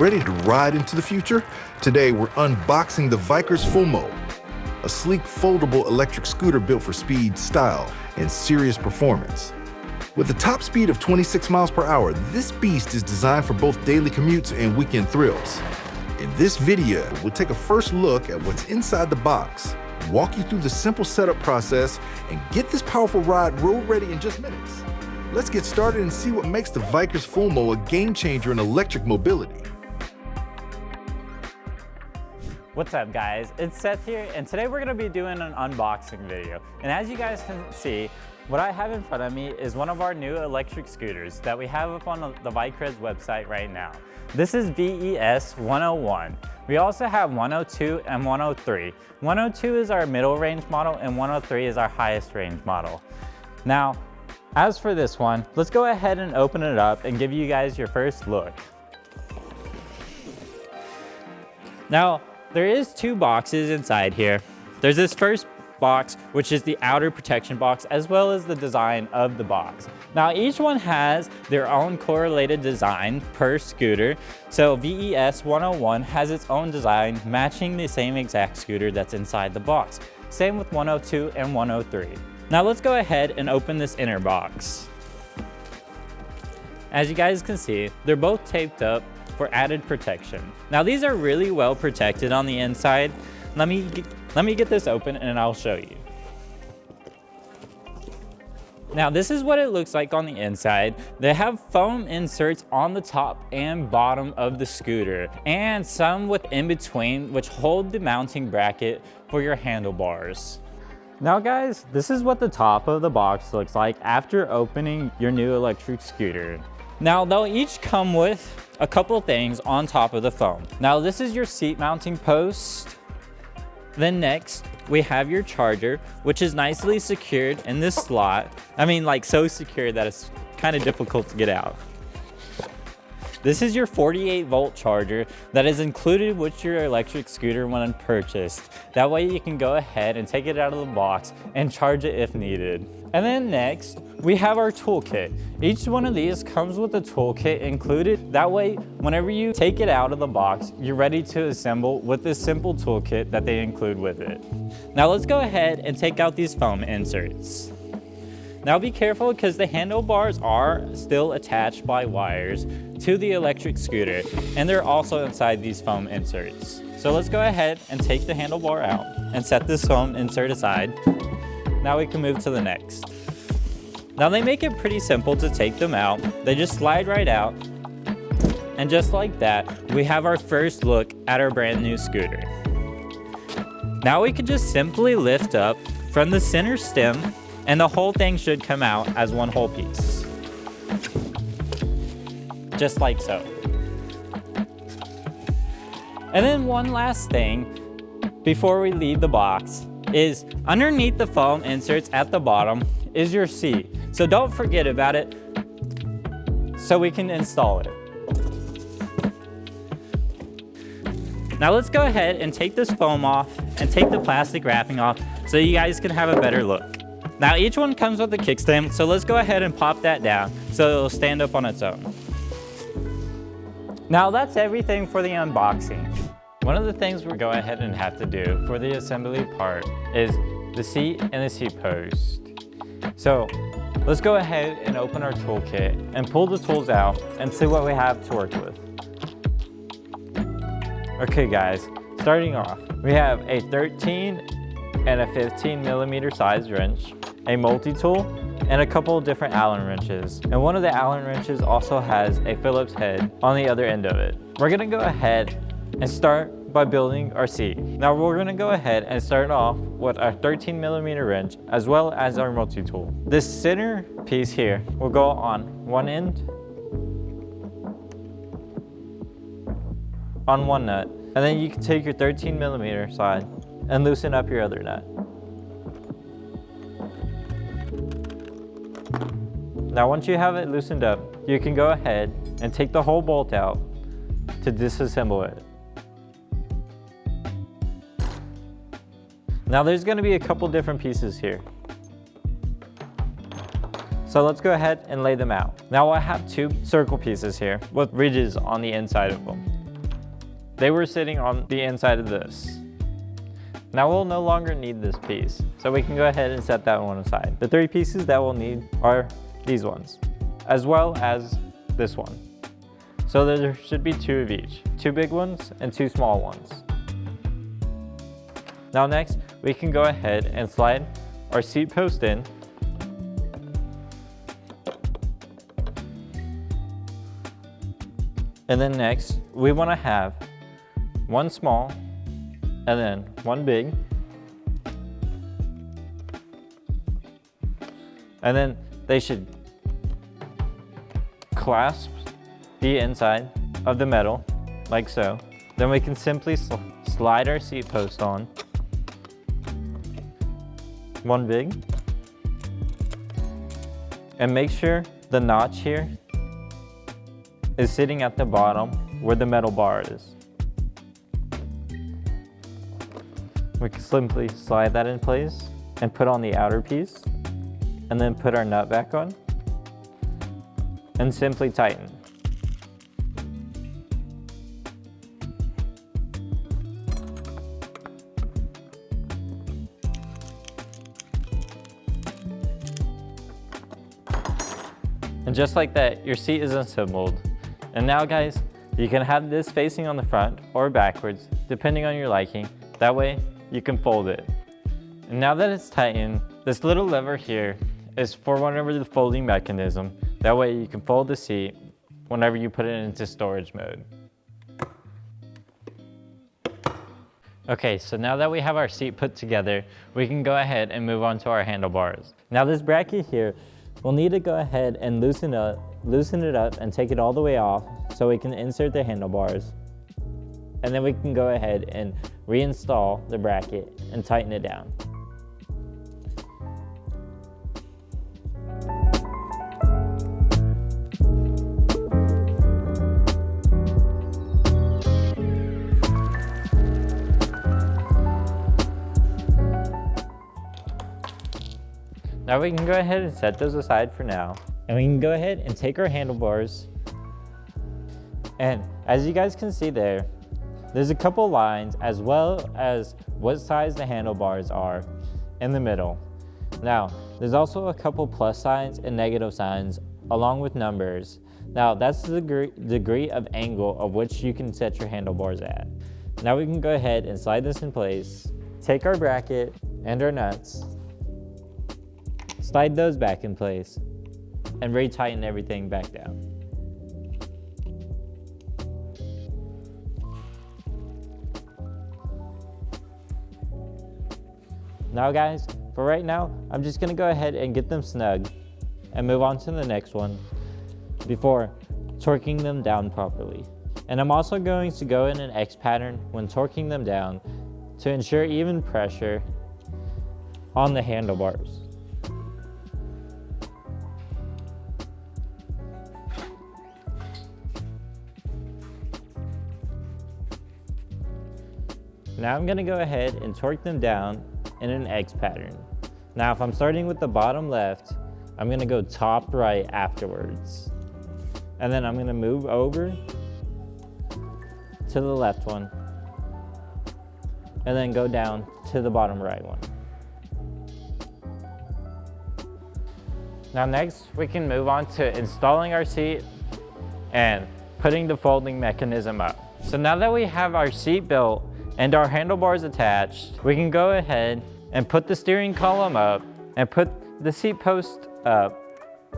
Ready to ride into the future? Today we're unboxing the Vicrez Fulmo, a sleek foldable electric scooter built for speed, style, and serious performance. With a top speed of 26 miles per hour, this beast is designed for both daily commutes and weekend thrills. In this video, we'll take a first look at what's inside the box, walk you through the simple setup process, and get this powerful ride road ready in just minutes. Let's get started and see what makes the Vicrez Fulmo a game changer in electric mobility. What's up guys, it's Seth here, and today we're going to be doing an unboxing video. And as you guys can see, what I have in front of me is one of our new electric scooters that we have up on the Vicrez website right now. This is VES101. We also have 102 and 103. 102 is our middle range model and 103 is our highest range model. Now, as for this one, let's go ahead and open it up and give you guys your first look. Now, there is two boxes inside here. There's this first box, which is the outer protection box, as well as the design of the box. Now, each one has their own correlated design per scooter. So VES101 has its own design matching the same exact scooter that's inside the box. Same with 102 and 103. Now let's go ahead and open this inner box. As you guys can see, they're both taped up for added protection. Now these are really well protected on the inside. Let me get this open and I'll show you. Now this is what it looks like on the inside. They have foam inserts on the top and bottom of the scooter, and some with in between which hold the mounting bracket for your handlebars. Now guys, this is what the top of the box looks like after opening your new electric scooter. Now they'll each come with a couple things on top of the foam. Now this is your seat mounting post. Then next, we have your charger, which is nicely secured in this slot. I mean, like so secure that it's kind of difficult to get out. This is your 48-volt charger that is included with your electric scooter when purchased. That way you can go ahead and take it out of the box and charge it if needed. And then next, we have our toolkit. Each one of these comes with a toolkit included. That way, whenever you take it out of the box, you're ready to assemble with this simple toolkit that they include with it. Now let's go ahead and take out these foam inserts. Now be careful because the handlebars are still attached by wires to the electric scooter, and they're also inside these foam inserts. So let's go ahead and take the handlebar out and set this foam insert aside. Now we can move to the next. Now they make it pretty simple to take them out. They just slide right out. And just like that, we have our first look at our brand new scooter. Now we can just simply lift up from the center stem, and the whole thing should come out as one whole piece. Just like so. And then one last thing before we leave the box is underneath the foam inserts at the bottom is your seat. So don't forget about it so we can install it. Now let's go ahead and take this foam off and take the plastic wrapping off so you guys can have a better look. Now each one comes with a kickstand, so let's go ahead and pop that down so it'll stand up on its own. Now that's everything for the unboxing. One of the things we'll go ahead and have to do for the assembly part is the seat and the seat post. So let's go ahead and open our toolkit and pull the tools out and see what we have to work with. Okay guys, starting off, we have a 13 and a 15 millimeter size wrench, a multi-tool, and a couple of different Allen wrenches. And one of the Allen wrenches also has a Phillips head on the other end of it. We're gonna go ahead and start by building our seat. Now we're gonna go ahead and start off with our 13 millimeter wrench as well as our multi-tool. This center piece here will go on one end, on one nut, and then you can take your 13 millimeter side and loosen up your other nut. Now once you have it loosened up, you can go ahead and take the whole bolt out to disassemble it. Now there's going to be a couple different pieces here. So let's go ahead and lay them out. Now I have two circle pieces here with ridges on the inside of them. they were sitting on the inside of this. Now we'll no longer need this piece, so we can go ahead and set that one aside. The 3 pieces that we'll need are these ones, as well as this one. So there should be 2 of each, 2 big ones and 2 small ones. Now next, we can go ahead and slide our seat post in. And then next, we want to have 1 small and then 1 big. And then they should clasp the inside of the metal, like so. Then we can simply slide our seat post on. 1 big. And make sure the notch here is sitting at the bottom where the metal bar is. We can simply slide that in place and put on the outer piece, and then put our nut back on, and simply tighten. And just like that, your seat is assembled. And now guys, you can have this facing on the front or backwards, depending on your liking. That way, you can fold it. And now that it's tightened, this little lever here is for whenever the folding mechanism. That way you can fold the seat whenever you put it into storage mode. Okay, so now that we have our seat put together, we can go ahead and move on to our handlebars. Now this bracket here, we'll need to go ahead and loosen it up and take it all the way off so we can insert the handlebars. And then we can go ahead and reinstall the bracket and tighten it down. Now we can go ahead and set those aside for now. And we can go ahead and take our handlebars. And as you guys can see there's a couple lines as well as what size the handlebars are in the middle. Now, there's also a couple plus signs and negative signs along with numbers. Now, that's the degree of angle of which you can set your handlebars at. Now we can go ahead and slide this in place, take our bracket and our nuts, slide those back in place, and retighten everything back down. Now guys, for right now, I'm just gonna go ahead and get them snug and move on to the next one before torquing them down properly. And I'm also going to go in an X pattern when torquing them down to ensure even pressure on the handlebars. Now I'm gonna go ahead and torque them down in an X pattern. Now if I'm starting with the bottom left, I'm gonna go top right afterwards. And then I'm gonna move over to the left one, and then go down to the bottom right one. Now next, we can move on to installing our seat and putting the folding mechanism up. So now that we have our seat built and our handlebars attached, we can go ahead and put the steering column up and put the seat post up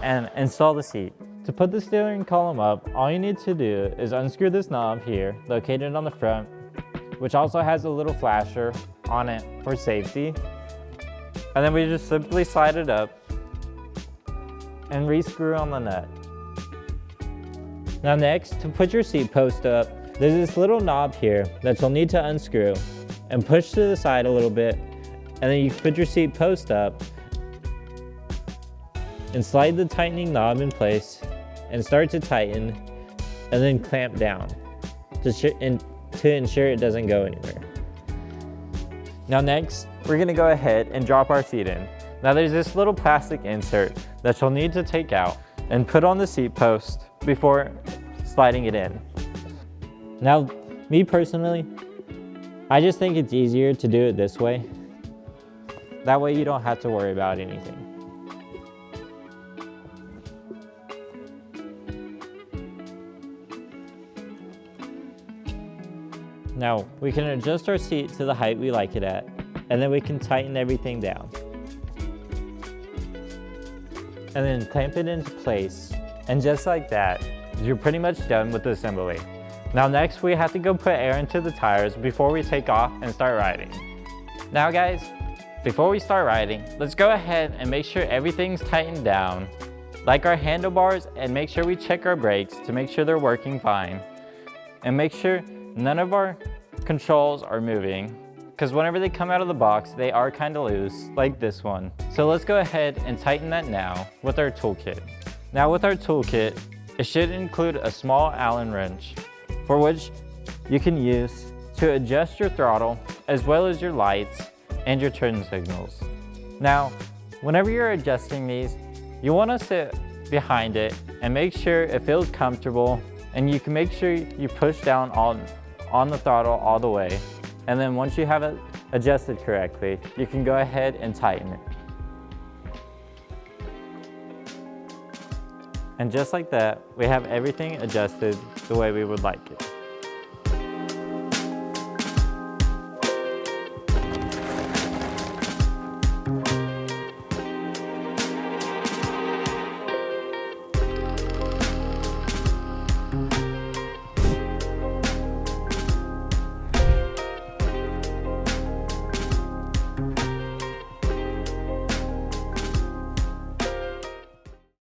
and install the seat. To put the steering column up, all you need to do is unscrew this knob here, located on the front, which also has a little flasher on it for safety. And then we just simply slide it up and re-screw on the nut. Now next, to put your seat post up, there's this little knob here that you'll need to unscrew and push to the side a little bit, and then you put your seat post up and slide the tightening knob in place and start to tighten, and then clamp down to ensure it doesn't go anywhere. Now next, we're gonna go ahead and drop our seat in. Now there's this little plastic insert that you'll need to take out and put on the seat post before sliding it in. Now, Me personally, I just think it's easier to do it this way. That way you don't have to worry about anything. Now, we can adjust our seat to the height we like it at, and then we can tighten everything down. And then clamp it into place. And just like that, you're pretty much done with the assembly. Now next, we have to go put air into the tires before we take off and start riding. Now guys, before we start riding, let's go ahead and make sure everything's tightened down, like our handlebars, and make sure we check our brakes to make sure they're working fine. And make sure none of our controls are moving, because whenever they come out of the box, they are kind of loose, like this one. So let's go ahead and tighten that now with our toolkit. Now with our toolkit, it should include a small Allen wrench, for which you can use to adjust your throttle, as well as your lights and your turn signals. Now, whenever you're adjusting these, you want to sit behind it and make sure it feels comfortable, and you can make sure you push down on the throttle all the way. And then once you have it adjusted correctly, you can go ahead and tighten it. And just like that, we have everything adjusted the way we would like it.